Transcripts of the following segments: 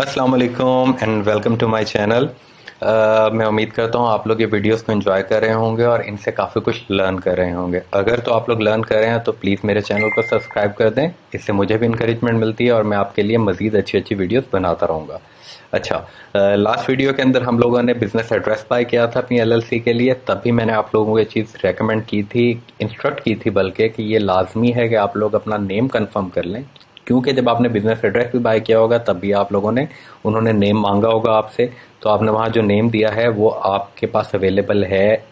अस्सलाम वालेकुम and welcome to my channel. मैं उम्मीद करता हूँ आप लोग ये वीडियोस को एंजॉय कर रहे होंगे और इनसे काफ़ी कुछ लर्न कर रहे होंगे। अगर तो आप लोग लर्न कर रहे हैं तो प्लीज़ मेरे चैनल को सब्सक्राइब कर दें, इससे मुझे भी इंकरेजमेंट मिलती है और मैं आपके लिए मज़ीद अच्छी अच्छी वीडियोस बनाता रहूँगा। अच्छा, लास्ट वीडियो के अंदर हम लोगों ने बिज़नेस एड्रेस बाय किया था अपनी एलएलसी के लिए। तब भी मैंने आप लोगों को ये चीज़ रेकमेंड की थी, इंस्ट्रक्ट की थी बल्कि, कि ये लाजमी है कि आप लोग अपना नेम कंफर्म कर लें, क्योंकि जब आपने बिजनेस एड्रेस भी बाय किया होगा तब भी आप लोगों ने उन्होंने नेम मांगा होगा आपसे। तो आपने वहाँ जो नेम दिया है वो आपके पास अवेलेबल है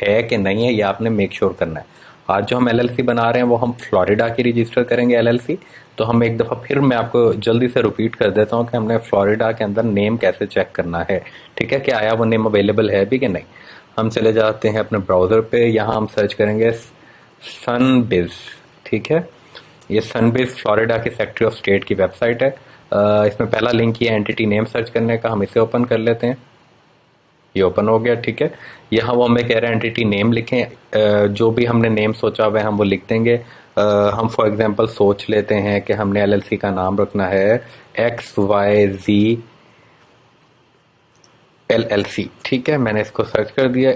कि नहीं है, ये आपने मेक श्योर करना है। आज जो हम एलएलसी बना रहे हैं वो हम फ्लोरिडा की रजिस्टर करेंगे एलएलसी। तो हम एक दफ़ा फिर मैं आपको जल्दी से रिपीट कर देता हूँ कि हमने फ्लोरिडा के अंदर नेम कैसे चेक करना है। ठीक है, कि आया वो नेम अवेलेबल है भी कि नहीं। हम चले जाते हैं अपने ब्राउज़र पे, यहाँ हम सर्च करेंगे सनबिज। ठीक है, ये सनबिज फ्लोरिडा की सेक्रेटरी ऑफ स्टेट की वेबसाइट है। इसमें पहला लिंक ये एंटिटी नेम सर्च करने का, हम इसे ओपन कर लेते हैं। ये ओपन हो गया। ठीक है, यहाँ वो हमें कह रहे हैं एंटिटी नेम लिखें। जो भी हमने नेम सोचा हुआ है हम वो लिख देंगे। हम फॉर एग्जांपल सोच लेते हैं कि हमने एलएलसी का नाम रखना है XYZ LLC। ठीक है, मैंने इसको सर्च कर दिया।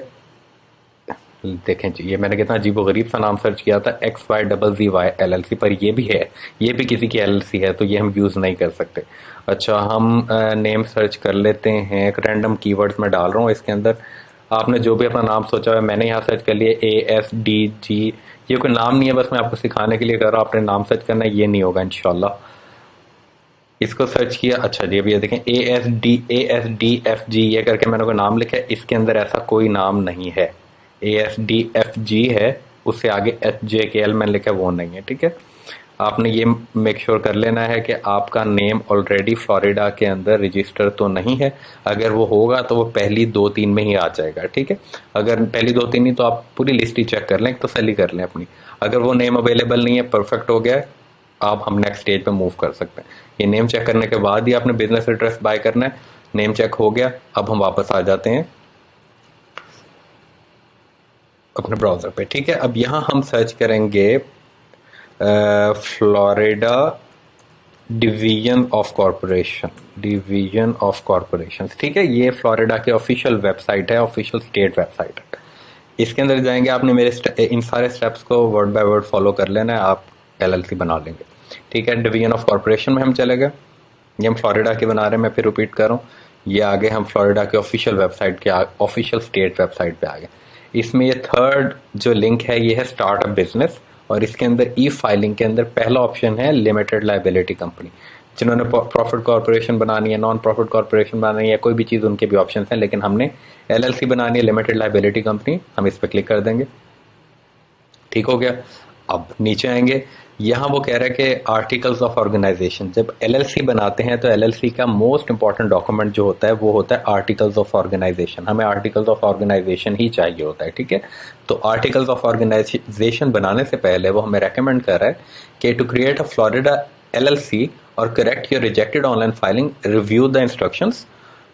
देखें जी, ये मैंने कितना अजीबो गरीब सा नाम सर्च किया था, XYZY LLC, पर ये भी है, ये भी किसी की LLC है, तो ये हम यूज़ नहीं कर सकते। अच्छा, हम नेम सर्च कर लेते हैं। एक रैंडम कीवर्ड्स में डाल रहा हूँ इसके अंदर। आपने जो भी अपना नाम सोचा है, मैंने यहाँ सर्च कर लिया ASDG। ये कोई नाम नहीं है, बस मैं आपको सिखाने के लिए कर रहा हूँ। आपने नाम सर्च करना है, ये नहीं होगा इंशाल्लाह। इसको सर्च किया। अच्छा जी, अभी ये देखें ASDFG ये करके मैंने कोई नाम लिखा है, इसके अंदर ऐसा कोई नाम नहीं है। ASDFG है, उससे आगे HJKL मैंने लिखा है, वो नहीं है। ठीक है, आपने ये मेक श्योर कर लेना है कि आपका नेम ऑलरेडी फ्लोरिडा के अंदर रजिस्टर तो नहीं है। अगर वो होगा तो वो पहली 2-3 में ही आ जाएगा। ठीक है, अगर पहली 2-3 नहीं तो आप पूरी लिस्ट ही चेक कर लें, एक तसल्ली कर लें अपनी। अगर वो नेम अवेलेबल नहीं है, परफेक्ट हो गया है, आप हम नेक्स्ट स्टेज पे मूव कर सकते हैं। ये नेम चेक करने के बाद ही आपने बिजनेस एड्रेस बाय करना है। नेम चेक हो गया, अब हम वापस आ जाते हैं अपने ब्राउज़र पे। ठीक है, अब यहाँ हम सर्च करेंगे Florida division of corporation, division of corporation. ठीक है, ये फ्लोरिडा की ऑफिशियल वेबसाइट है, ऑफिशियल स्टेट वेबसाइट है। इसके अंदर जाएंगे, आपने मेरे इन सारे स्टेप्स को वर्ड बाय वर्ड फॉलो कर लेना है, आप एलएलसी बना लेंगे। ठीक है, डिवीजन ऑफ कॉरपोरेशन में हम चले गए। ये हम फ्लोरिडा के बना रहे हैं, मैं फिर रिपीट कर रहा हूँ। ये आगे हम फ्लोरिडा के ऑफिशियल वेबसाइट के ऑफिशियल स्टेट वेबसाइट पे आ गए। इसमें ये थर्ड जो लिंक है ये है स्टार्ट अप बिजनेस, और इसके अंदर ई फाइलिंग के अंदर पहला ऑप्शन है लिमिटेड लाइबिलिटी कंपनी। जिन्होंने प्रॉफिट कॉर्पोरेशन बनानी है, नॉन प्रॉफिट कॉर्पोरेशन बनानी है, कोई भी चीज़, उनके भी ऑप्शन हैं, लेकिन हमने एलएलसी बनानी है, लिमिटेड लाइबिलिटी कंपनी। हम इस पर क्लिक कर देंगे। ठीक हो गया। अब नीचे आएंगे, यहाँ वो कह रहा है कि आर्टिकल्स ऑफ ऑर्गेनाइजेशन। जब एलएलसी बनाते हैं तो एलएलसी का मोस्ट इंपॉर्टेंट डॉक्यूमेंट जो होता है वो होता है आर्टिकल्स ऑफ ऑर्गेनाइजेशन। हमें आर्टिकल्स ऑफ ऑर्गेनाइजेशन ही चाहिए होता है। ठीक है, तो आर्टिकल्स ऑफ ऑर्गेनाइजेशन बनाने से पहले वो हमें रेकमेंड कर रहा है कि to create a Florida LLC और correct your rejected online filing, review the instructions,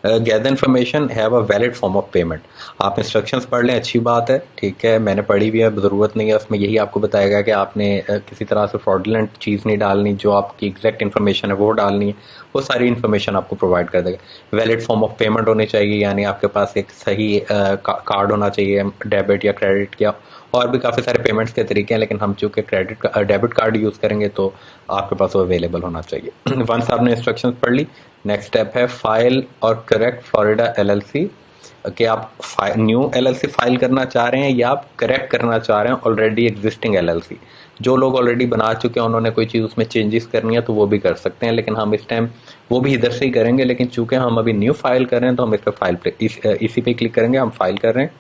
gather information, have a valid form of payment. आप इंस्ट्रक्शंस पढ़ लें, अच्छी बात है। ठीक है, मैंने पढ़ी भी है, ज़रूरत नहीं है। उसमें यही आपको बताएगा कि आपने किसी तरह से फ्रॉडलेंट चीज़ नहीं डालनी, जो आपकी एग्जैक्ट इन्फॉर्मेशन है वो डालनी है। वो सारी इन्फॉर्मेशन आपको प्रोवाइड कर देगा। वैलिड फॉर्म ऑफ पेमेंट होनी चाहिए, यानी आपके पास एक सही कार्ड होना चाहिए, डेबिट या क्रेडिट या और भी काफ़ी सारे पेमेंट्स के तरीके हैं, लेकिन हम चूँकि डेबिट कार्ड यूज़ करेंगे तो आपके पास वो अवेलेबल होना चाहिए। वंस आपने इंस्ट्रक्शंस पढ़ ली, नेक्स्ट स्टेप है फाइल और करेक्ट फ्लोरिडा एलएलसी। कि आप न्यू एलएलसी फाइल करना चाह रहे हैं या आप करेक्ट करना चाह रहे हैं ऑलरेडी एग्जिस्टिंग एलएलसी। जो लोग ऑलरेडी बना चुके हैं, उन्होंने कोई चीज़ उसमें चेंजेस करनी है तो वो भी कर सकते हैं, लेकिन हम इस टाइम वो भी इधर से ही करेंगे। लेकिन चूंकि हम अभी न्यू फाइल कर रहे हैं तो हम इस पर फाइल पे इसी पे क्लिक करेंगे। हम फाइल कर रहे हैं,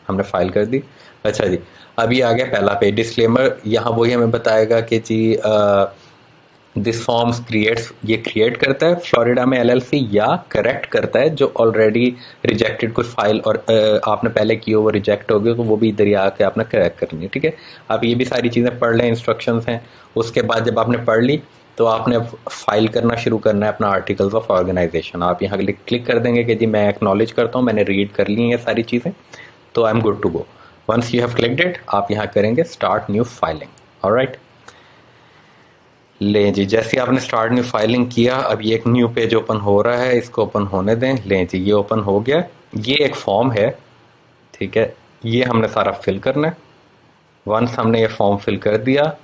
हमने फाइल कर दी। अच्छा जी, अभी आ गया पहला पेज, डिस्क्लेमर। यहाँ वही हमें बताएगा कि जी दिस फॉर्म्स क्रिएट्स, ये क्रिएट करता है फ्लोरिडा में एलएलसी या करेक्ट करता है जो ऑलरेडी रिजेक्टेड कुछ फाइल और आपने पहले की हो वो रिजेक्ट हो गई, तो वो भी इधर ही आके आपने करेक्ट करनी है। ठीक है, अब ये भी सारी चीज़ें पढ़ लें, इंस्ट्रक्शंस हैं। उसके बाद जब आपने पढ़ ली तो आपने फाइल करना शुरू करना है अपना आर्टिकल्स ऑफ ऑर्गेनाइजेशन। आप यहाँ क्लिक कर देंगे कि जी मैं एक्नॉलेज करता हूँ, मैंने रीड कर ली हैं ये सारी चीज़ें, तो I am good to go. Once you have clicked it, आप यहाँ करेंगे स्टार्ट न्यू फाइलिंग। ऑलराइट, लें जी, जैसे आपने स्टार्ट न्यू फाइलिंग किया, अब ये एक न्यू पेज ओपन हो रहा है, इसको ओपन होने दें। लें जी, ये ओपन हो गया। ये एक फॉर्म है, ठीक है, ये हमने सारा फिल करना है। वंस हमने ये फॉर्म फिल कर दिया,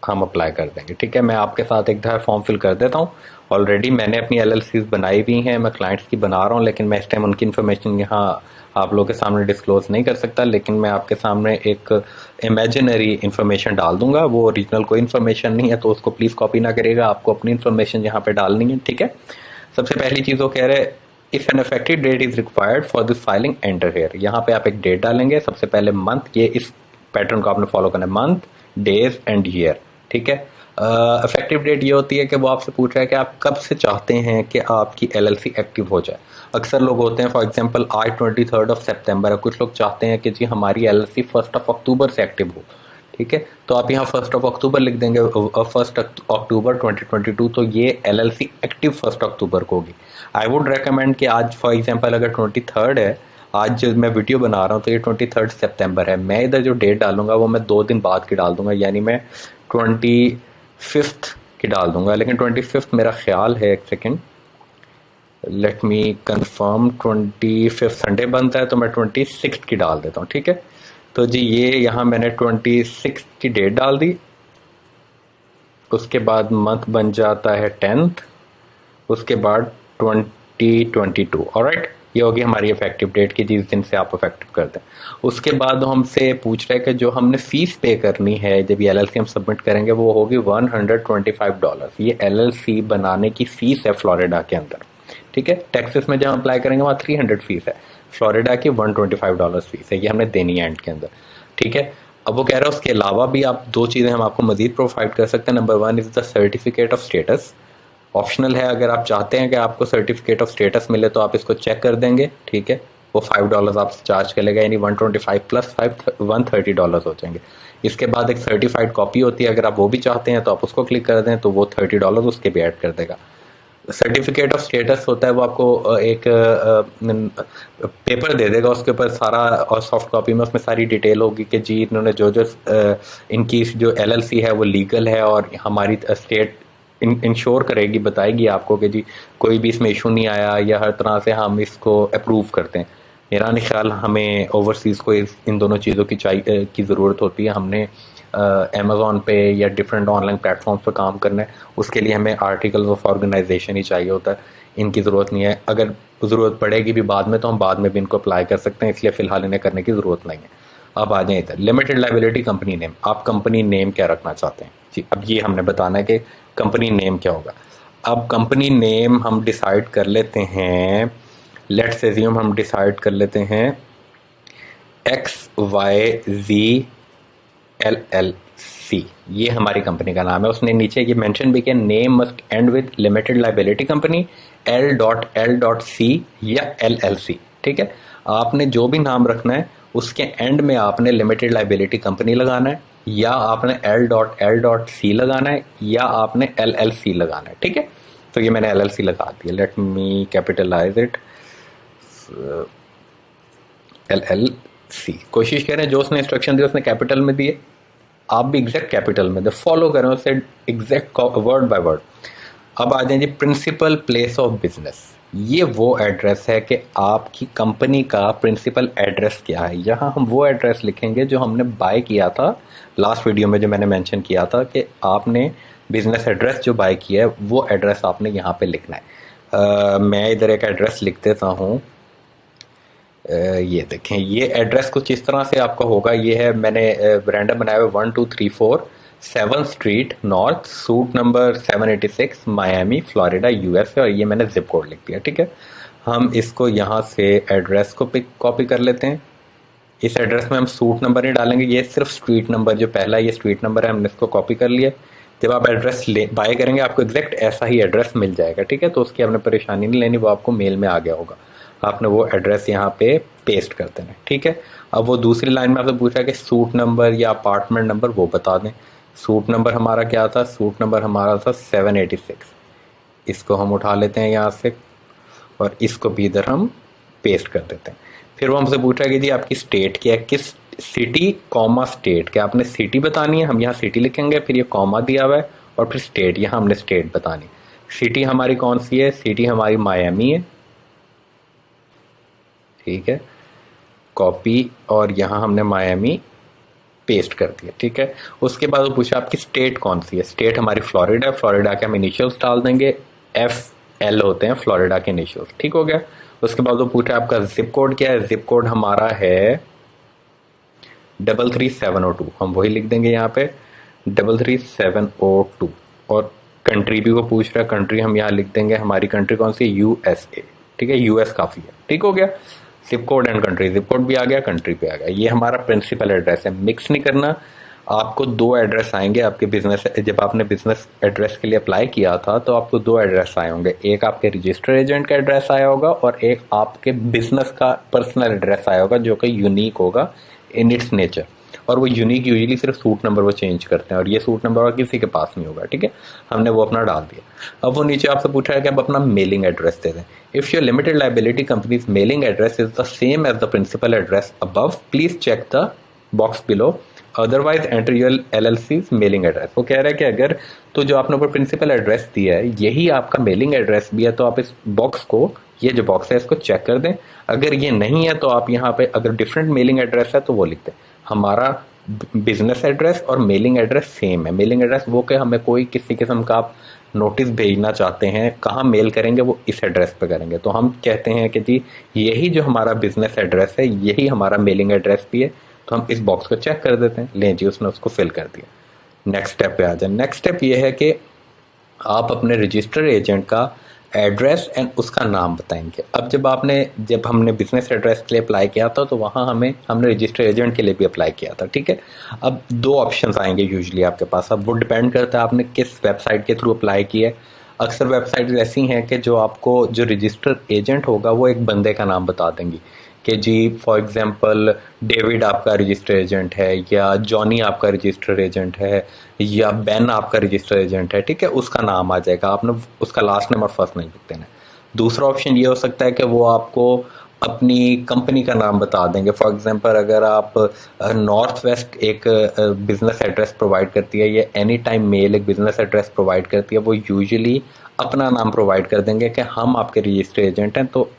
हम अप्लाई कर देंगे। ठीक है, मैं आपके साथ एक दफ़ा फॉर्म फिल कर देता हूँ। ऑलरेडी मैंने अपनी एलएलसीज बनाई हुई हैं, मैं क्लाइंट्स की बना रहा हूँ, लेकिन मैं इस टाइम उनकी इन्फॉर्मेशन यहाँ आप लोगों के सामने डिस्क्लोज नहीं कर सकता। लेकिन मैं आपके सामने एक इमेजिनरी इन्फॉर्मेशन डाल दूंगा, वो ओरिजिनल कोई इन्फॉर्मेशन नहीं है, तो उसको प्लीज़ कॉपी ना करिएगा, आपको अपनी इन्फॉर्मेशन यहाँ पे डालनी है। ठीक है, सबसे पहली चीज़ वो कह रहे हैं, if an effective date is required for this filing enter here. यहाँ पे आप एक डेट डालेंगे, सबसे पहले मंथ, ये इस पैटर्न को आपने फॉलो करना है, मंथ, डेज एंड ईयर। ठीक है, इफेक्टिव डेट ये होती है कि वो आपसे पूछ रहा है कि आप कब से चाहते हैं कि आपकी एलएलसी एक्टिव हो जाए। अक्सर लोग होते हैं, फॉर एग्जांपल आज 23 सितंबर है, कुछ लोग चाहते हैं कि जी हमारी एलएलसी 1 से एक्टिव हो। ठीक है, तो आप यहाँ 1 लिख देंगे, 1 2022, तो ये एलएलसी एक्टिव 1 को होगी। आई वुड रेकमेंड कि आज फॉर एग्जांपल अगर 23 है, आज जो मैं वीडियो बना रहा हूँ तो ये 23 सितंबर है, मैं इधर जो डेट डालूंगा वो मैं 2 दिन बाद की डाल दूंगा, यानी मैं 25 की डाल दूंगा। लेकिन 25 मेरा ख्याल है, एक second, let me confirm, 25 Sunday बनता है, तो मैं 26 की डाल देता हूँ। ठीक है, तो जी ये यहाँ मैंने 26 की डेट डाल दी। उसके बाद मंथ बन जाता है 10th, उसके बाद 2022। ऑलराइट, ये होगी हमारी इफेक्टिव डेट की, जिस दिन से आप इफेक्टिव करते हैं। उसके बाद हमसे पूछ रहे हैं कि जो हमने फीस पे करनी है जब ये एलएलसी हम सबमिट करेंगे, वो होगी $125। ये एलएलसी बनाने की फीस है फ्लोरिडा के अंदर। ठीक है, टेक्सास में जब अप्लाई करेंगे वहाँ 300 फीस है, फ्लोरिडा की $125 फीस है, ये हमने देनी है एंड के अंदर। ठीक है, अब वो कह रहा है उसके अलावा भी आप 2 चीज़ें हम आपको मजीद प्रोवाइड कर सकते हैं। Number 1 is the certificate of status, optional है, अगर आप चाहते हैं कि आपको सर्टिफिकेट ऑफ स्टेटस मिले तो आप इसको चेक कर देंगे। ठीक है, वो $5 आपसे चार्ज करेगा, यानी 125 प्लस 5 $130 हो जाएंगे। इसके बाद एक सर्टिफाइड कॉपी होती है, अगर आप वो भी चाहते हैं तो आप उसको क्लिक कर दें, तो वो $30 उसके भी ऐड कर देगा। सर्टिफिकेट ऑफ स्टेटस होता है, वो आपको एक पेपर दे देगा, उसके ऊपर सारा, और सॉफ्ट कॉपी में उसमें सारी डिटेल होगी कि जी इन्होंने जो जो इनकी जो एलएलसी है वो लीगल है, और हमारी स्टेट इंश्योर करेगी, बताएगी आपको कि जी कोई भी इसमें इशू नहीं आया, या हर तरह से हम इसको अप्रूव करते हैं। मेरा नहीं ख्याल हमें ओवरसीज़ को इन दोनों चीज़ों की ज़रूरत होती है। हमने अमेज़ॉन पे या डिफरेंट ऑनलाइन प्लेटफॉर्म्स पर काम करना है, उसके लिए हमें आर्टिकल्स ऑफ ऑर्गेनाइजेशन ही चाहिए होता है, इनकी ज़रूरत नहीं है। अगर ज़रूरत पड़ेगी भी बाद में तो हम बाद में भी इनको अप्लाई कर सकते हैं, इसलिए फ़िलहाल इन्हें करने की ज़रूरत नहीं है। अब आ जाए इधर, लिमिटेड लाइबिलिटी कंपनी नेम, आप कंपनी नेम क्या रखना चाहते हैं जी। अब ये हमने बताना है कि कंपनी नेम क्या होगा। अब कंपनी नेम हम डिसाइड कर लेते हैं, लेट्स एज्यूम हम डिसाइड कर लेते हैं XYZ LLC, ये हमारी कंपनी का नाम है। उसने नीचे ये मेंशन भी किया, name must and with limited liability company L.L.C या LLC। ठीक है, आपने जो भी नाम रखना है उसके एंड में आपने लिमिटेड लाइबिलिटी कंपनी लगाना है, या आपने L.L.C लगाना है, या आपने LLC लगाना है। ठीक है, तो ये मैंने LLC लगा दिया, let me capitalise it, LLC। कोशिश करें जो उसने इंस्ट्रक्शन दिए उसने कैपिटल में दिए, आप भी एग्जैक्ट कैपिटल में दे, फॉलो करें उसे एग्जैक्ट वर्ड बाय वर्ड। अब आ जाए जी प्रिंसिपल प्लेस ऑफ बिजनेस, ये वो एड्रेस है कि आपकी कंपनी का प्रिंसिपल एड्रेस क्या है। यहाँ हम वो एड्रेस लिखेंगे जो हमने बाय किया था लास्ट वीडियो में, जो मैंने मेंशन किया था कि आपने बिजनेस एड्रेस जो बाय किया है वो एड्रेस आपने यहाँ पे लिखना है। मैं इधर एक एड्रेस लिख देता हूँ, ये देखें, ये एड्रेस कुछ इस तरह से आपका होगा। ये है, मैंने रैंडम बनाया हुआ 1234 7th street north, suit number 786, Miami Florida USA, और ये मैंने जिप कोड लिख दिया। ठीक है, हम इसको यहाँ से एड्रेस को कॉपी कर लेते हैं। इस एड्रेस में हम सूट नंबर नहीं डालेंगे, ये सिर्फ स्ट्रीट नंबर, जो पहला ये स्ट्रीट नंबर है, हमने इसको कॉपी कर लिया। जब आप एड्रेस बाय करेंगे आपको एग्जैक्ट ऐसा ही एड्रेस मिल जाएगा। ठीक है, तो उसकी आपने परेशानी नहीं लेनी, वो आपको मेल में आ गया होगा, आपने वो एड्रेस यहाँ पे पेस्ट कर देना। ठीक है, अब वो दूसरी लाइन में आपसे पूछा कि सूट नंबर या अपार्टमेंट नंबर वो बता दें। सूट नंबर हमारा क्या था, सूट नंबर हमारा था 786, इसको हम उठा लेते हैं यहाँ से, और इसको भी इधर हम पेस्ट कर देते हैं। फिर वो हमसे पूछा कि जी आपकी स्टेट क्या है, किस सिटी कॉमा स्टेट, क्या आपने सिटी बतानी है, हम यहाँ सिटी लिखेंगे, फिर ये कॉमा दिया हुआ है और फिर स्टेट, यहाँ हमने स्टेट बतानी। सिटी हमारी कौन सी है, सिटी हमारी मायामी है, ठीक है, कॉपी, और यहाँ हमने मायामी पेस्ट कर दिया, ठीक है। उसके बाद वो पूछा आपकी स्टेट कौन सी है, स्टेट हमारी फ्लोरिडा, फ्लोरिडा के हम इनिशियल्स डाल देंगे, FL होते हैं फ्लोरिडा के इनिशियल्स, ठीक हो गया। उसके बाद वो पूछा आपका जिप कोड क्या है, जिप कोड हमारा है 33702, हम वही लिख देंगे यहाँ पे 33702। और कंट्री भी वो पूछ रहा है, कंट्री हम यहाँ लिख देंगे, हमारी कंट्री कौन सी है, USA, ठीक है, US काफ़ी है, ठीक हो गया। Zip code and country, zip code भी आ गया, कंट्री पे आ गया। ये हमारा प्रिंसिपल एड्रेस है, मिक्स नहीं करना। आपको 2 एड्रेस आएंगे आपके बिजनेस, जब आपने बिजनेस एड्रेस के लिए अप्लाई किया था तो आपको 2 एड्रेस आए होंगे, एक आपके रजिस्टर एजेंट का एड्रेस आया होगा और एक आपके बिजनेस का पर्सनल एड्रेस आया होगा, जो कि यूनिक होगा इन इट्स नेचर। और वो यूनिक यूजुअली सिर्फ सूट नंबर वो चेंज करते हैं, और ये सूट नंबर और किसी के पास नहीं होगा, ठीक है। हमने वो अपना डाल दिया। अब वो नीचे आपसे पूछा है कि आप अपना मेलिंग एड्रेस दे दें। If your limited liability company's mailing address is the same as the principal address above, please check the box below, otherwise enter your LLC's mailing address. वो कह रहा है कि अगर तो जो आपने ऊपर प्रिंसिपल एड्रेस दिया है यही आपका मेलिंग एड्रेस भी है, तो आप इस बॉक्स को, ये जो बॉक्स है इसको चेक कर दें। अगर ये नहीं है तो आप यहाँ पे अगर डिफरेंट मेलिंग एड्रेस है तो वो लिख दें। हमारा बिजनेस एड्रेस और मेलिंग एड्रेस सेम है। मेलिंग एड्रेस वो कि हमें कोई किसी किस्म का आप नोटिस भेजना चाहते हैं, कहाँ मेल करेंगे, वो इस एड्रेस पे करेंगे। तो हम कहते हैं कि जी यही जो हमारा बिजनेस एड्रेस है यही हमारा मेलिंग एड्रेस भी है, तो हम इस बॉक्स को चेक कर देते हैं। लें जी, उसने उसको फिल कर दिया। नेक्स्ट स्टेप पे आ जाए। नेक्स्ट स्टेप ये है कि आप अपने रजिस्टर एजेंट का एड्रेस एंड उसका नाम बताएंगे। अब जब हमने बिजनेस एड्रेस के लिए अप्लाई किया था तो वहाँ हमने रजिस्टर एजेंट के लिए भी अप्लाई किया था, ठीक है। अब 2 ऑप्शंस आएंगे यूजुअली आपके पास। अब वो डिपेंड करता है आपने किस वेबसाइट के थ्रू अप्लाई किया है। अक्सर वेबसाइट ऐसी हैं कि जो आपको जो रजिस्टर एजेंट होगा वो एक बंदे का नाम बता देंगी कि जी फॉर एग्जांपल डेविड आपका रजिस्टर एजेंट है, या जॉनी आपका रजिस्टर एजेंट है, या बेन आपका रजिस्टर एजेंट है, ठीक है, उसका नाम आ जाएगा। आपने उसका लास्ट नेम और फर्स्ट नेम लिख देना है। दूसरा ऑप्शन ये हो सकता है कि वो आपको अपनी कंपनी का नाम बता देंगे। फॉर एग्जांपल अगर आप नॉर्थ वेस्ट एक बिजनेस एड्रेस प्रोवाइड करती है, या एनी टाइम मेल एक बिजनेस एड्रेस प्रोवाइड करती है, वो यूजुअली अपना नाम प्रोवाइड कर देंगे कि हम आपके रजिस्टर एजेंट हैं, तो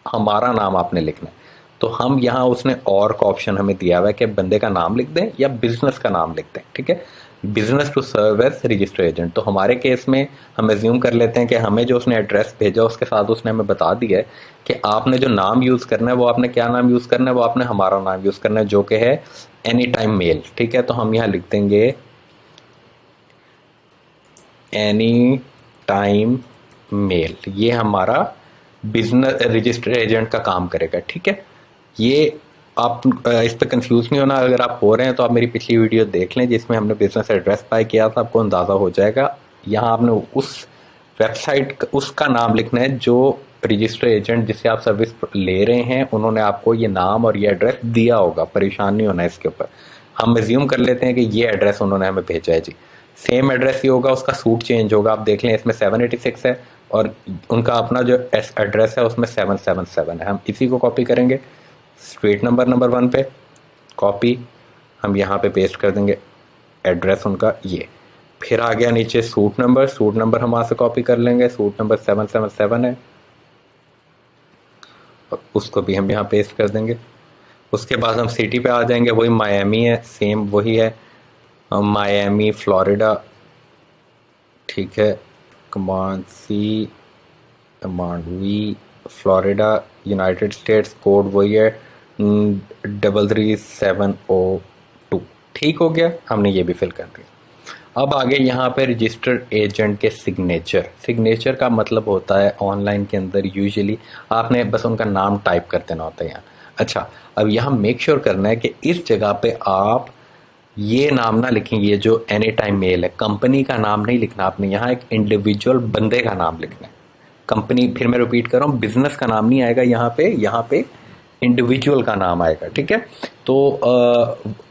हमारा नाम आपने लिखना है। तो हम यहाँ उसने और का ऑप्शन हमें दिया हुआ है कि बंदे का नाम लिख दें या बिजनेस का नाम लिख दें, ठीक है, business to serve as register agent. तो हमारे केस में हम एज्यूम कर लेते हैं कि हमें जो उसने एड्रेस भेजा उसके साथ उसने हमें बता दिया है कि आपने जो नाम यूज़ करना है वो आपने क्या नाम यूज़ करना है, वो आपने हमारा नाम यूज़ करना है जो कि है एनी टाइम मेल, ठीक है। तो हम यहाँ लिख देंगे एनी टाइम मेल, ये हमारा बिजनेस रजिस्टर एजेंट का काम करेगा, ठीक है। ये आप इस पर कंफ्यूज नहीं होना। अगर आप हो रहे हैं तो आप मेरी पिछली वीडियो देख लें जिसमें हमने बिजनेस एड्रेस पाई किया था, आपको अंदाज़ा हो जाएगा। यहाँ आपने उस वेबसाइट उसका नाम लिखना है जो रजिस्टर एजेंट जिससे आप सर्विस ले रहे हैं उन्होंने आपको ये नाम और ये एड्रेस दिया होगा। परेशान नहीं होना इसके ऊपर। हम एज्यूम कर लेते हैं कि ये एड्रेस उन्होंने हमें भेजा है जी, सेम एड्रेस ही होगा, उसका सूट चेंज होगा। आप देख लें इसमें 786 है और उनका अपना जो एड्रेस है उसमें 777 है। हम इसी को कॉपी करेंगे स्ट्रीट नंबर 1 पे, कॉपी हम यहाँ पे पेस्ट कर देंगे एड्रेस उनका ये। फिर आ गया नीचे सूट नंबर हम वहाँ से कॉपी कर लेंगे, सूट नंबर 777 है और उसको भी हम यहाँ पेस्ट कर देंगे। उसके बाद हम सिटी पे आ जाएंगे, वही मायामी है, सेम वही है मायामी फ्लोरिडा, ठीक है। Command C command V Florida United states, code वही है 33702, ठीक हो गया। हमने ये भी फिल कर दिया। अब आगे यहाँ पे रजिस्टर्ड एजेंट के सिग्नेचर का मतलब होता है ऑनलाइन के अंदर यूजुअली आपने बस उनका नाम टाइप कर देना होता है यहाँ। अच्छा, अब यहाँ मेक श्योर करना है कि इस जगह पे आप ये नाम ना लिखें, ये जो एनी टाइम मेल है, कंपनी का नाम नहीं लिखना आपने, यहाँ एक इंडिविजुअल बंदे का नाम लिखना है। कंपनी, फिर मैं रिपीट कर रहा हूँ, बिजनेस का नाम नहीं आएगा यहाँ पे इंडिविजुअल का नाम आएगा, ठीक है। तो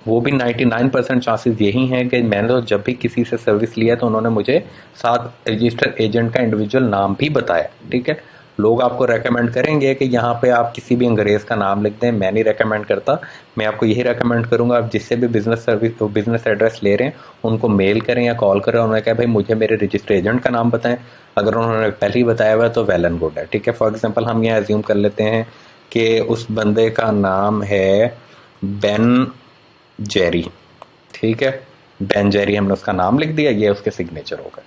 वो भी 99% चांसेस यही हैं कि मैंने तो जब भी किसी से सर्विस लिया तो उन्होंने मुझे साथ रजिस्टर एजेंट का इंडिविजुअल नाम भी बताया, ठीक है। लोग आपको रेकमेंड करेंगे कि यहाँ पे आप किसी भी अंग्रेज़ का नाम लिख दें। मैं नहीं रेकमेंड करता, मैं आपको यही रेकमेंड करूँगा, आप जिससे भी बिज़नेस सर्विस तो बिज़नेस एड्रेस ले रहे हैं उनको मेल करें या कॉल करें, उन्होंने कहा भाई मुझे मेरे रजिस्टर एजेंट का नाम बताएं। अगर उन्होंने पहले ही बताया हुआ है तो वेल एंड गुड है, ठीक है। फॉर एग्जांपल हम यहाँ एज्यूम कर लेते हैं कि उस बंदे का नाम है बेन जेरी, ठीक है, बेन जेरी, हमने उसका नाम लिख दिया, ये उसके सिग्नेचर हो गए।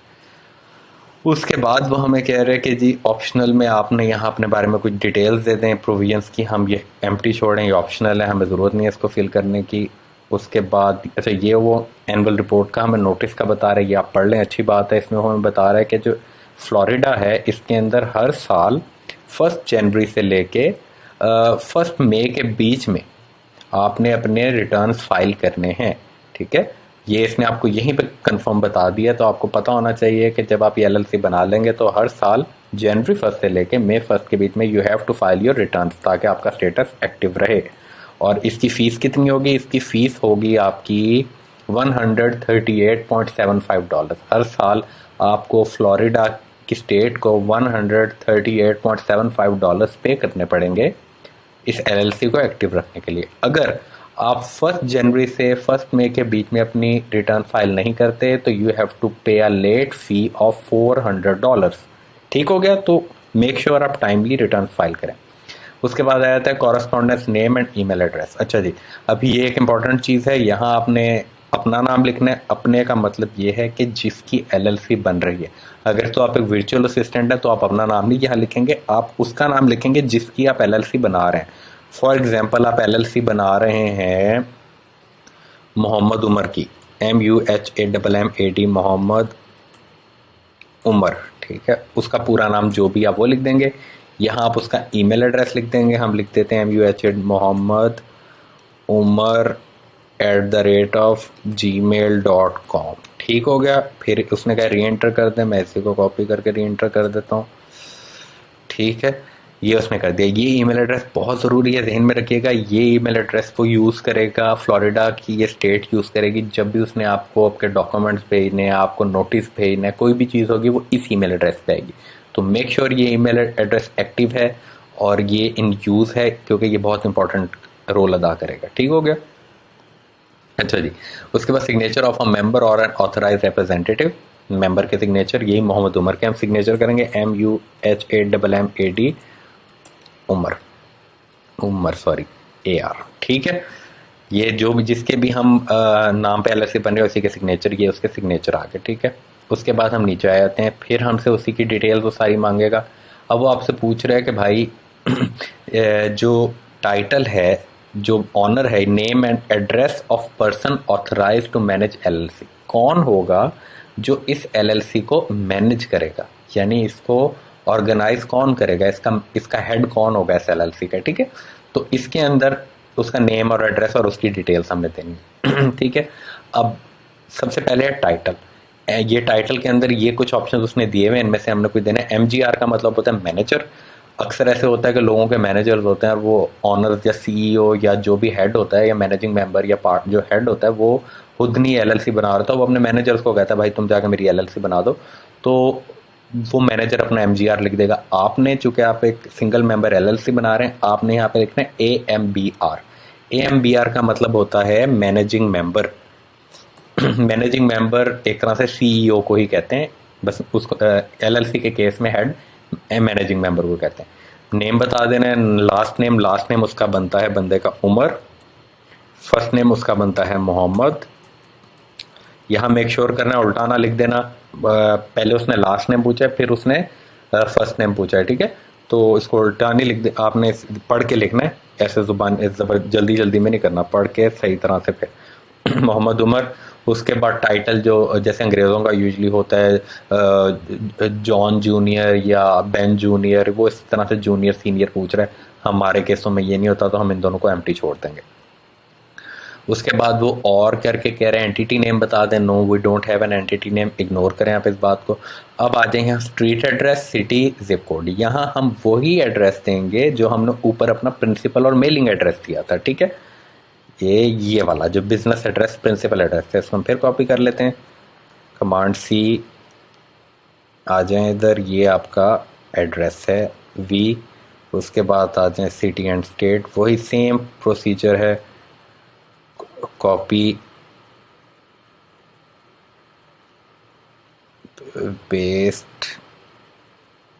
उसके बाद वो हमें कह रहे हैं कि जी ऑप्शनल में आपने यहाँ अपने बारे में कुछ डिटेल्स दे दें प्रोविजंस की, हम ये एम्प्टी छोड़ें, ये ऑप्शनल है, हमें ज़रूरत नहीं है इसको फिल करने की। उसके बाद अच्छा ये वो एनुअल रिपोर्ट का हमें नोटिस का बता रहे हैं, ये आप पढ़ लें, अच्छी बात है। इसमें हमें बता रहा है कि जो फ्लोरिडा है इसके अंदर हर साल 1 जनवरी से लेके 1 मई के बीच में आपने अपने रिटर्न्स फाइल करने हैं, ठीक है। ये इसने आपको यहीं पे कंफर्म बता दिया, तो आपको पता होना चाहिए कि जब आप ये एलएलसी बना लेंगे तो हर साल जनवरी 1 से लेके मई 1 के बीच में you have to file your returns, ताकि आपका स्टेटस एक्टिव रहे। और इसकी फ़ीस कितनी होगी? इसकी फ़ीस होगी आपकी $138.75। हर साल आपको फ्लोरिडा की स्टेट को $138.75 पे करने पड़ेंगे इस एलएलसी को एक्टिव रखने के लिए। अगर आप 1 जनवरी से 1 मई के बीच में अपनी रिटर्न फाइल नहीं करते तो यू हैव टू पे अ लेट फी ऑफ $400, ठीक हो गया। तो मेक श्योर आप टाइमली रिटर्न फाइल करें। उसके बाद आ जाता है correspondence name and email address. अच्छा जी, अभी ये एक इंपॉर्टेंट चीज़ है, यहाँ आपने अपना नाम लिखना है। अपने का मतलब ये है कि जिसकी एलएलसी बन रही है। अगर तो आप एक वर्चुअल असिस्टेंट है तो आप अपना नाम नहीं यहाँ लिखेंगे, आप उसका नाम लिखेंगे जिसकी आप एलएलसी बना रहे हैं। फॉर एग्जाम्पल आप एलएलसी बना रहे हैं मोहम्मद उमर की, MUHAMMAD, मोहम्मद उमर, ठीक है। उसका पूरा नाम जो भी आप वो लिख देंगे। यहाँ आप उसका ईमेल एड्रेस लिख देंगे, हम लिख देते हैं MUH मोहम्मद उमर @gmail.com, ठीक हो गया। फिर उसने कहा री एंटर कर दें, मैं इसी को कॉपी करके री एंटर कर देता हूँ, ठीक है। ये उसने कर दिया। ये ईमेल एड्रेस बहुत ज़रूरी है, ध्यान में रखिएगा। ये ईमेल एड्रेस वो यूज़ करेगा, फ्लोरिडा की ये स्टेट यूज़ करेगी जब भी उसने आपको आपके डॉक्यूमेंट्स भेजने हैं, आपको नोटिस भेजना है, कोई भी चीज़ होगी वो इस ईमेल एड्रेस पे आएगी। तो मेक श्योर ये ईमेल एड्रेस एक्टिव है और ये इन यूज़ है, क्योंकि ये बहुत इंपॉर्टेंट रोल अदा करेगा, ठीक हो गया। अच्छा जी, उसके बाद सिग्नेचर ऑफ अ मेंबर और एन ऑथराइज रिप्रेजेंटेटिव। मेंबर के सिग्नेचर यही मोहम्मद उमर के हम सिग्नेचर करेंगे, MUHAMMAD उमर, AR, ठीक है। ये जो भी जिसके भी हम नाम पे एलएलसी बन रहे हैं उसी के सिग्नेचर, ये उसके सिग्नेचर आ गए, ठीक है। उसके बाद हम नीचे आ जाते हैं, फिर हमसे उसी की डिटेल्स वो सारी मांगेगा। अब वो आपसे पूछ रहा है कि भाई जो टाइटल है, जो ऑनर है, name and address of person authorise to manage LLC, कौन होगा जो इस एलएलसी को मैनेज करेगा, यानी इसको ऑर्गेनाइज कौन करेगा, इसका हेड कौन होगा इस एलएलसी का, ठीक है। तो इसके अंदर उसका नेम और एड्रेस और उसकी डिटेल्स हमें देनी ठीक है। अब सबसे पहले है टाइटल। ये टाइटल के अंदर ये कुछ ऑप्शन उसने दिए हुए, इनमें से हमने कुछ देना है। MGR का मतलब होता है मैनेजर। अक्सर ऐसे होता है कि लोगों के मैनेजर्स होते हैं और वो ऑनर या CEO या जो भी हेड होता है या मैनेजिंग मेंबर या पार्ट जो हेड होता है वो खुद नहीं एलएलसी बना रहा था, वो अपने मैनेजर्स को कहता है भाई तुम जाकर मेरी एलएलसी बना दो, तो वो मैनेजर अपना MGR लिख देगा। आपने चूंकि आप एक सिंगल मेंबर एलएलसी बना रहे हैं, आपने यहाँ पे लिखना है AMBR। AMBR का मतलब होता है मैनेजिंग मेंबर। मैनेजिंग मेंबर एक तरह से CEO को ही कहते हैं, बस उसको LLC के केस में हेड मैनेजिंग मेंबर को कहते हैं। नेम बता देना है, लास्ट नेम उसका बनता है बंदे का उमर, फर्स्ट नेम उसका बनता है मोहम्मद। यहाँ मेक श्योर करना है उल्टा ना लिख देना, पहले उसने लास्ट नेम पूछा है फिर उसने फर्स्ट नेम पूछा है, ठीक है। तो इसको उल्टा नहीं लिख दे, आपने पढ़ के लिखना है, ऐसे जुबान जल्दी जल्दी में नहीं करना, पढ़ के सही तरह से फिर मोहम्मद उमर। उसके बाद टाइटल जो जैसे अंग्रेज़ों का यूजली होता है जॉन जूनियर या बेन जूनियर, वो इस तरह से जूनियर सीनियर पूछ रहा है। हमारे केसों में ये नहीं होता तो हम इन दोनों को एम्प्टी छोड़ देंगे। उसके बाद वो और करके कह रहे हैं एंटिटी नेम बता दें, no we don't have an entity name, ignore करें आप इस बात को। अब आ जाएंगे यहाँ street address, city, zip code. यहाँ हम वही एड्रेस देंगे जो हमने ऊपर अपना प्रिंसिपल और मेलिंग एड्रेस दिया था, ठीक है। ये वाला जो बिजनेस एड्रेस प्रिंसिपल एड्रेस है, इसको हम फिर कॉपी कर लेते हैं। कमांड C आ जाए इधर, ये आपका एड्रेस है वी, उसके बाद आ जाए सिटी एंड स्टेट, वही सेम प्रोसीजर है, कॉपी पेस्ट।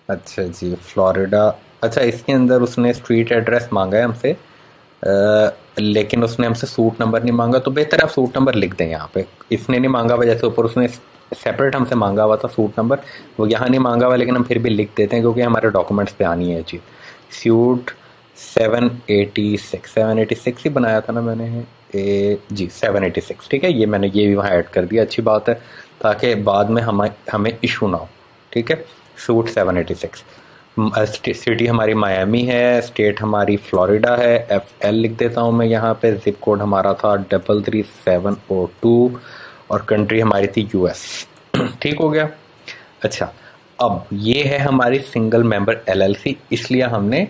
अच्छा जी, फ्लोरिडा। अच्छा, इसके अंदर उसने स्ट्रीट एड्रेस मांगा है हमसे, लेकिन उसने हमसे सूट नंबर नहीं मांगा, तो बेहतर आप सूट नंबर लिख दें यहाँ पे। इसने नहीं मांगा हुआ, जैसे ऊपर उसने सेपरेट हमसे मांगा हुआ था सूट नंबर, वो यहाँ नहीं मांगा हुआ, लेकिन हम फिर भी लिख देते हैं क्योंकि हमारे डॉक्यूमेंट्स पे आनी है चीज़। सूट 786 ही बनाया था ना मैंने, जी 786, ठीक है। ये मैंने ये भी वहाँ ऐड कर दिया, अच्छी बात है, ताकि बाद में हमें इशू ना हो, ठीक है। सूट 786। सिटी हमारी मायामी है, स्टेट हमारी फ्लोरिडा है, FL लिख देता हूँ मैं यहाँ पे, जिप कोड हमारा था 33702 और कंट्री हमारी थी US। ठीक हो गया। अच्छा, अब ये है हमारी सिंगल मेंबर LLC, इसलिए हमने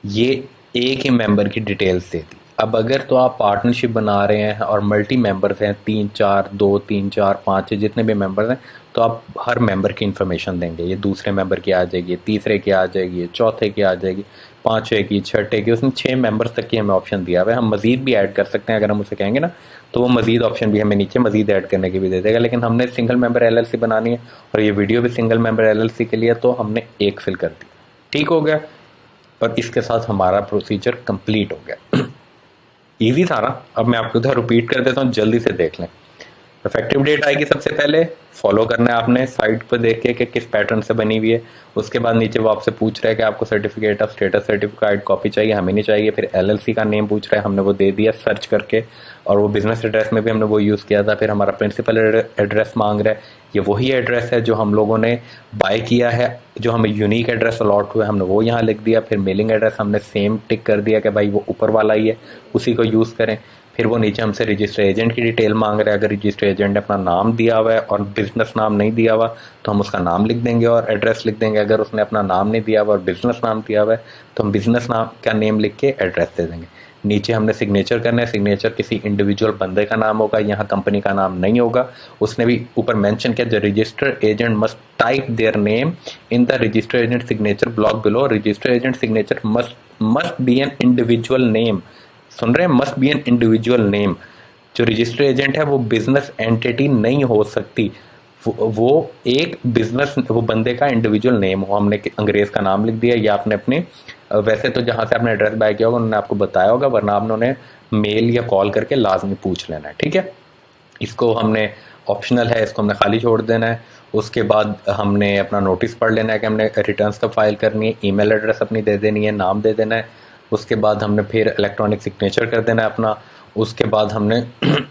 ये एक ही मेंबर की डिटेल्स दे दी। अब अगर तो आप पार्टनरशिप बना रहे हैं और मल्टी मेंबर्स हैं, 3-4, 2-3-4, 5 जितने भी मेंबर्स हैं, तो आप हर मेंबर की इन्फॉर्मेशन देंगे। ये दूसरे मेंबर की आ जाएगी, तीसरे की आ जाएगी, चौथे की आ जाएगी, पाँचवें की, छठे की। उसने 6 मेंबर्स तक की हमें ऑप्शन दिया हुआ है। हम मजीद भी ऐड कर सकते हैं, अगर हम उसे कहेंगे ना, तो वो मजीद ऑप्शन भी हमें नीचे मजीद ऐड करने की भी दे देगा। लेकिन हमने सिंगल मेंबर LLC बनानी है और ये वीडियो भी सिंगल मेंबर LLC के लिए, तो हमने एक फिल कर दी। ठीक हो गया, और इसके साथ हमारा प्रोसीजर कंप्लीट हो गया। इजी था ना। अब मैं आपको उधर रिपीट कर देता हूँ, जल्दी से देख लें। इफेक्टिव डेट आएगी, सबसे पहले फॉलो करना है आपने साइट पर देख के कि किस पैटर्न से बनी हुई है। उसके बाद नीचे वो आपसे पूछ रहा है कि आपको certificate of status certificate copy चाहिए, हमें नहीं चाहिए। फिर LLC का नेम पूछ रहा है, हमने वो दे दिया सर्च करके, और वो बिजनेस एड्रेस में भी हमने वो यूज़ किया था। फिर हमारा प्रिंसिपल एड्रेस मांग रहा है, ये वही एड्रेस है जो हम लोगों ने बाय किया है, जो हमें यूनिक एड्रेस अलॉट हुआ है, हमने वो यहाँ लिख दिया। फिर मेलिंग एड्रेस हमने सेम टिक कर दिया कि भाई वो ऊपर वाला ही है, उसी को यूज़ करें। फिर वो नीचे हमसे रजिस्टर एजेंट की डिटेल मांग रहा है। अगर रजिस्टर एजेंट ने अपना नाम दिया हुआ है और बिजनेस नाम नहीं दिया हुआ, तो हम उसका नाम लिख देंगे और एड्रेस लिख देंगे। अगर उसने अपना नाम नहीं दिया हुआ और बिजनेस नाम दिया हुआ है, तो हम बिजनेस नाम का नेम लिख के एड्रेस दे देंगे। नीचे हमने सिग्नेचर करना है, सिग्नेचर किसी इंडिविजुअल बंदे का नाम होगा, यहाँ कंपनी का नाम नहीं होगा। उसने भी ऊपर मेंशन किया, the register agent must type their name in the register agent signature block below. Register agent signature must be an individual name. सुन रहे हैं, must be an individual name. जो रजिस्टर एजेंट है वो बिजनेस एंटिटी नहीं हो सकती, वो एक बिजनेस, वो बंदे का इंडिविजुअल नेम हो। हमने अंग्रेज का नाम लिख दिया, या आपने अपने, वैसे तो जहाँ से आपने एड्रेस बाय किया होगा उन्होंने आपको बताया होगा, वरना आपने उन्हें मेल या कॉल करके लाजमी पूछ लेना है, ठीक है। इसको हमने ऑप्शनल है, इसको हमने खाली छोड़ देना है। उसके बाद हमने अपना नोटिस पढ़ लेना है कि हमने रिटर्न्स कब फाइल करनी है, ईमेल एड्रेस अपनी दे देनी है, नाम दे देना है। उसके बाद हमने फिर इलेक्ट्रॉनिक सिग्नेचर कर देना है अपना। उसके बाद हमने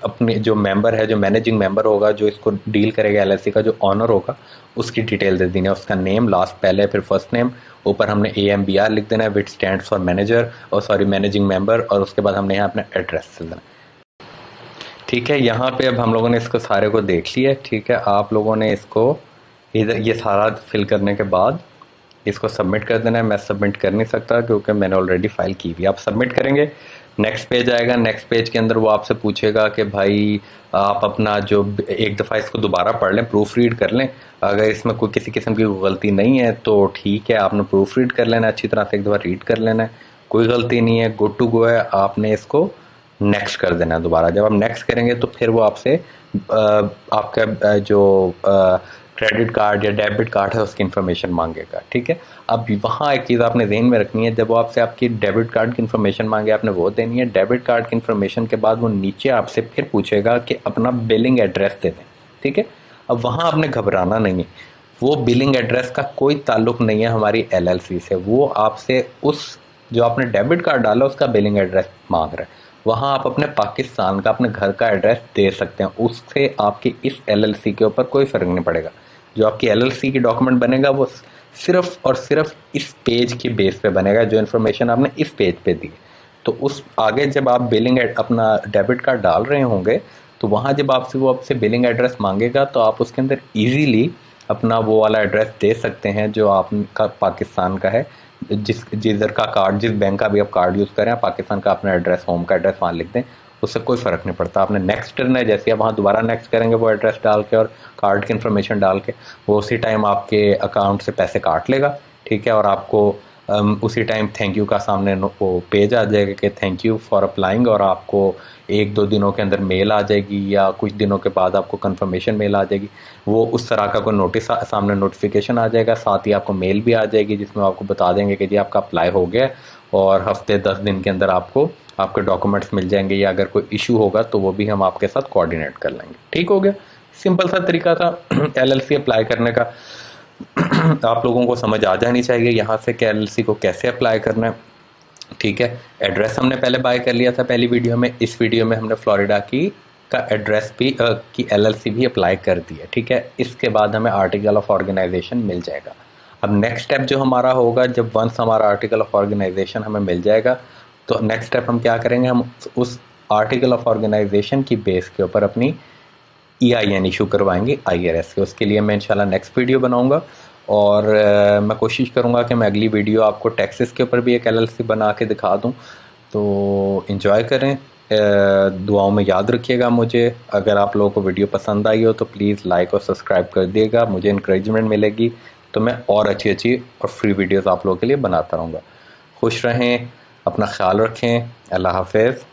अपने जो मेंबर है, जो मैनेजिंग मेंबर होगा, जो इसको डील करेगा LLC का, जो ऑनर होगा, उसकी डिटेल दे देनी है। उसका नेम लास्ट पहले, फिर फर्स्ट नेम, ऊपर हमने AMBR लिख देना है, विच स्टैंड फॉर मैनेजर, और सॉरी मैनेजिंग मेंबर। और उसके बाद हमने यहाँ अपना एड्रेस दे देना। ठीक है, यहाँ पे अब हम लोगों ने इसको सारे को देख लिया। ठीक है, आप लोगों ने इसको इधर ये सारा फिल करने के बाद इसको सबमिट कर देना है। मैं सबमिट कर नहीं सकता क्योंकि मैंने ऑलरेडी फाइल की हुई। आप सबमिट करेंगे, नेक्स्ट पेज आएगा। नेक्स्ट पेज के अंदर वो आपसे पूछेगा कि भाई आप अपना जो, एक दफ़ा इसको दोबारा पढ़ लें, प्रूफ रीड कर लें। अगर इसमें कोई किसी किस्म की गलती नहीं है तो ठीक है, आपने प्रूफ रीड कर लेना, अच्छी तरह से एक दफ़ा रीड कर लेना है। कोई गलती नहीं है, गुड टू गो है। आपने इसको नेक्स्ट कर देना है दोबारा। जब आप नेक्स्ट करेंगे तो फिर वो आपसे आपका जो क्रेडिट कार्ड या डेबिट कार्ड है उसकी इन्फॉर्मेशन मांगेगा, ठीक है। अब वहाँ एक चीज़ आपने ध्यान में रखनी है, जब वो आपसे आपकी डेबिट कार्ड की इन्फॉर्मेशन मांगे, आपने वो देनी है। डेबिट कार्ड की इन्फॉर्मेशन के बाद वो नीचे आपसे फिर पूछेगा कि अपना बिलिंग एड्रेस दे दें, ठीक है। अब वहाँ आपने घबराना नहीं है, वो बिलिंग एड्रेस का कोई ताल्लुक नहीं है हमारी LLC से। वो आपसे उस जो आपने डेबिट कार्ड डाला उसका बिलिंग एड्रेस मांग रहा है। वहाँ आप अपने पाकिस्तान का, अपने घर का एड्रेस दे सकते हैं, उससे आपकी इस LLC के ऊपर कोई फ़र्क नहीं पड़ेगा। जो आपकी LLC की डॉक्यूमेंट बनेगा वो सिर्फ और सिर्फ इस पेज की बेस पे बनेगा, जो इन्फॉर्मेशन आपने इस पेज पे दी। तो उस आगे जब आप बिलिंग अपना डेबिट कार्ड डाल रहे होंगे, तो वहाँ जब वो आपसे बिलिंग एड्रेस मांगेगा, तो आप उसके अंदर ईजीली अपना वो वाला एड्रेस दे सकते हैं जो आपका पाकिस्तान का है। जिधर का कार्ड, जिस बैंक का भी आप कार्ड यूज़ करें, पाकिस्तान का अपना एड्रेस, होम का एड्रेस वहाँ लिख दें, उससे कोई फ़र्क नहीं पड़ता। आपने नेक्स्ट करना है, जैसे आप वहाँ दोबारा नेक्स्ट करेंगे वो एड्रेस डाल के और कार्ड की इन्फॉर्मेशन डाल के, वो उसी टाइम आपके अकाउंट से पैसे काट लेगा, ठीक है। और आपको उसी टाइम थैंक यू का सामने वो पेज आ जाएगा कि थैंक यू फॉर अप्लाइंग, और आपको 1-2 दिनों के अंदर मेल आ जाएगी या कुछ दिनों के बाद आपको कंफर्मेशन मेल आ जाएगी। वो उस तरह का कोई नोटिस सामने नोटिफिकेशन आ जाएगा, साथ ही आपको मेल भी आ जाएगी जिसमें आपको बता देंगे कि जी आपका अप्लाई हो गया, और हफ्ते 10 दिन के अंदर आपको आपके डॉक्यूमेंट्स मिल जाएंगे, या अगर कोई इशू होगा तो वो भी हम आपके साथ कोऑर्डिनेट कर लेंगे। ठीक हो गया, सिंपल सा तरीका था LLC अप्लाई करने का। आप लोगों को समझ आ जानी चाहिए यहाँ से कि LLC को कैसे अप्लाई करना है। ठीक है, एड्रेस हमने पहले बाय कर लिया था पहली वीडियो में। इस वीडियो में हमने फ्लोरिडा की का एड्रेस भी की LLC भी अप्लाई कर दी है। ठीक है, इसके बाद हमें आर्टिकल ऑफ ऑर्गेनाइजेशन मिल जाएगा। अब नेक्स्ट स्टेप जो हमारा होगा, जब वंस हमारा आर्टिकल ऑफ ऑर्गेनाइजेशन हमें मिल जाएगा, तो नेक्स्ट स्टेप हम क्या करेंगे, हम उस आर्टिकल ऑफ ऑर्गेनाइजेशन की बेस के ऊपर अपनी EIN इशू करवाएंगे IRS के। उसके लिए मैं इंशाल्लाह नेक्स्ट वीडियो बनाऊंगा, और मैं कोशिश करूंगा कि मैं अगली वीडियो आपको टैक्सेस के ऊपर भी एक LLC बना के दिखा दूं। तो इन्जॉय करें, दुआओं में याद रखिएगा मुझे। अगर आप लोगों को वीडियो पसंद आई हो तो प्लीज़ लाइक और सब्सक्राइब कर दिएगा, मुझे इंकरेजमेंट मिलेगी, तो मैं और अच्छी अच्छी और फ्री वीडियोज़ आप लोगों के लिए बनाता रहूँगा। खुश रहें, अपना ख्याल रखें, अल्लाह हाफ़िज़।